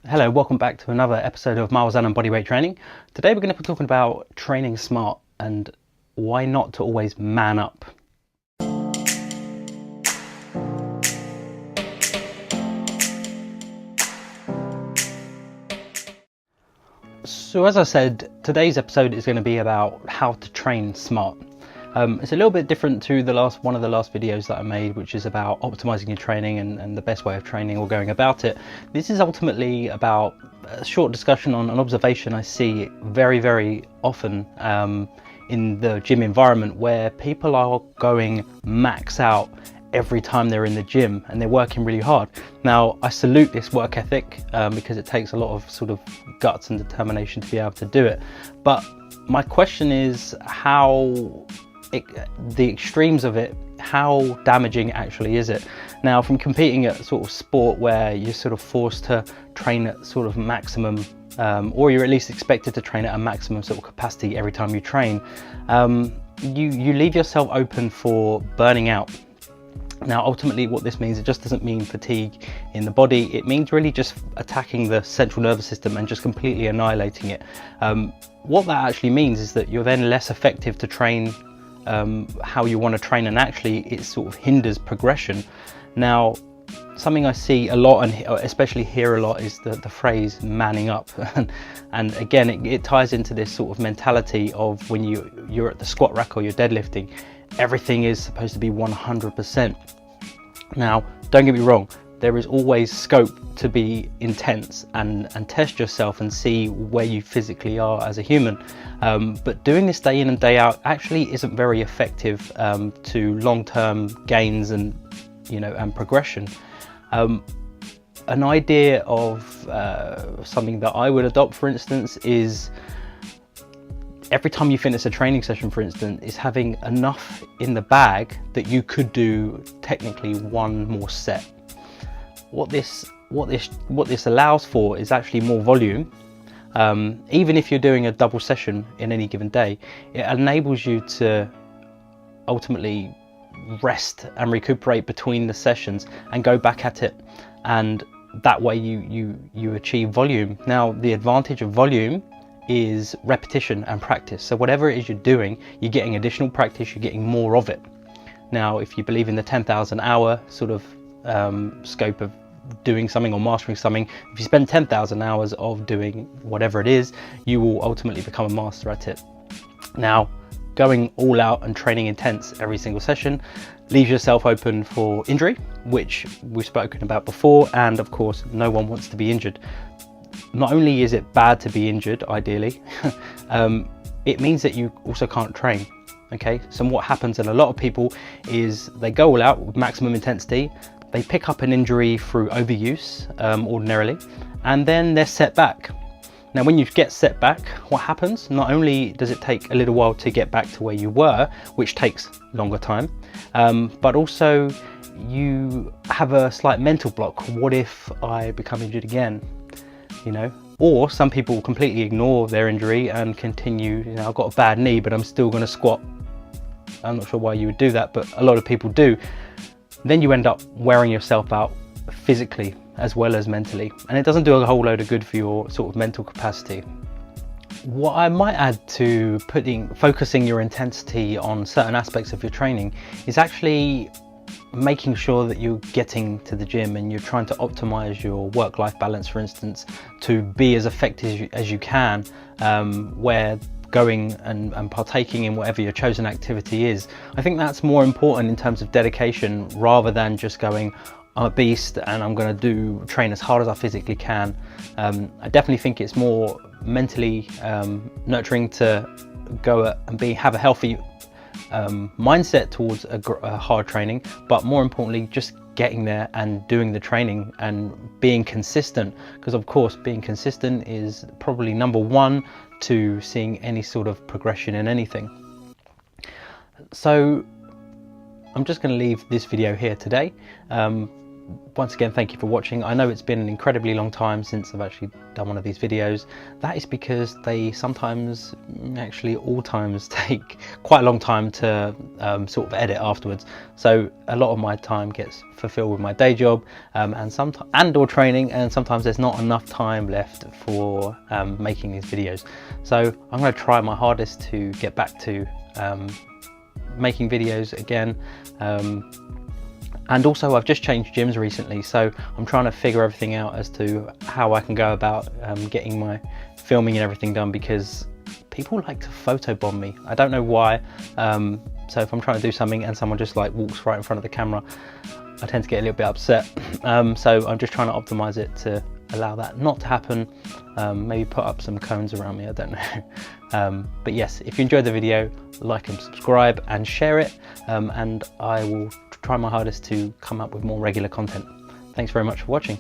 Hello, welcome back to another episode of Miles Annon Bodyweight Training. Today we're going to be talking about training smart and why not to always man up. So as I said, today's episode is going to be about how to train smart. It's a little bit different to one of the last videos that I made, which is about optimizing your training and the best way of training or going about it. This is ultimately about a short discussion on an observation I see very, very often in the gym environment, where people are going max out every time they're in the gym and they're working really hard. Now, I salute this work ethic because it takes a lot of sort of guts and determination to be able to do it. But my question is the extremes of it, how damaging actually is it? Now, from competing at sort of sport where you're sort of forced to train at sort of maximum, or you're at least expected to train at a maximum sort of capacity every time you train, you leave yourself open for burning out. Now, ultimately what this means, it just doesn't mean fatigue in the body. It means really just attacking the central nervous system and just completely annihilating it. What that actually means is that you're then less effective to train how you want to train, and actually it sort of hinders progression. Now, something I see a lot, and especially hear a lot, is the phrase manning up. And again, it ties into this sort of mentality of when you're at the squat rack or you're deadlifting, everything is supposed to be 100%. Now, don't get me wrong, there is always scope to be intense and test yourself and see where you physically are as a human. But doing this day in and day out actually isn't very effective to long-term gains and progression. An idea of something that I would adopt, for instance, is every time you finish a training session, for instance, is having enough in the bag that you could do technically one more set. What this allows for is actually more volume. Even if you're doing a double session in any given day, it enables you to ultimately rest and recuperate between the sessions and go back at it, and that way you achieve volume. Now, the advantage of volume is repetition and practice. So whatever it is you're doing, you're getting additional practice, you're getting more of it. Now, if you believe in the 10,000 hour sort of scope of doing something or mastering something, if you spend 10,000 hours of doing whatever it is, you will ultimately become a master at it. Now, going all out and training intense every single session leaves yourself open for injury, which we've spoken about before, and of course no one wants to be injured. Not only is it bad to be injured, ideally, it means that you also can't train. Okay, so what happens in a lot of people is they go all out with maximum intensity, they pick up an injury through overuse ordinarily, and then they're set back. Now, when you get set back, what happens? Not only does it take a little while to get back to where you were, which takes longer time, but also you have a slight mental block. What if I become injured again? Or some people completely ignore their injury and continue, I've got a bad knee, but I'm still going to squat. I'm not sure why you would do that, but a lot of people do. Then you end up wearing yourself out physically as well as mentally, and it doesn't do a whole load of good for your sort of mental capacity. What I might add to focusing your intensity on certain aspects of your training is actually making sure that you're getting to the gym and you're trying to optimize your work-life balance, for instance, to be as effective as you can, where going and partaking in whatever your chosen activity is. I think that's more important in terms of dedication, rather than just going, I'm a beast and I'm going to train as hard as I physically can. I definitely think it's more mentally nurturing to go and have a healthy mindset towards a hard training, but more importantly, just getting there and doing the training and being consistent, because of course being consistent is probably number one to seeing any sort of progression in anything. So I'm just going to leave this video here today. once again, thank you for watching. I know it's been an incredibly long time since I've actually done one of these videos. That is because they sometimes, actually all times, take quite a long time to sort of edit afterwards. So a lot of my time gets fulfilled with my day job and or training, and sometimes there's not enough time left for making these videos. So I'm going to try my hardest to get back to making videos again. And also I've just changed gyms recently, so I'm trying to figure everything out as to how I can go about getting my filming and everything done, because people like to photobomb me. I don't know why. So if I'm trying to do something and someone just like walks right in front of the camera, I tend to get a little bit upset. So I'm just trying to optimize it to allow that not to happen. Maybe put up some cones around me, I don't know. But yes, if you enjoyed the video, like and subscribe and share it, and I will try my hardest to come up with more regular content. Thanks very much for watching.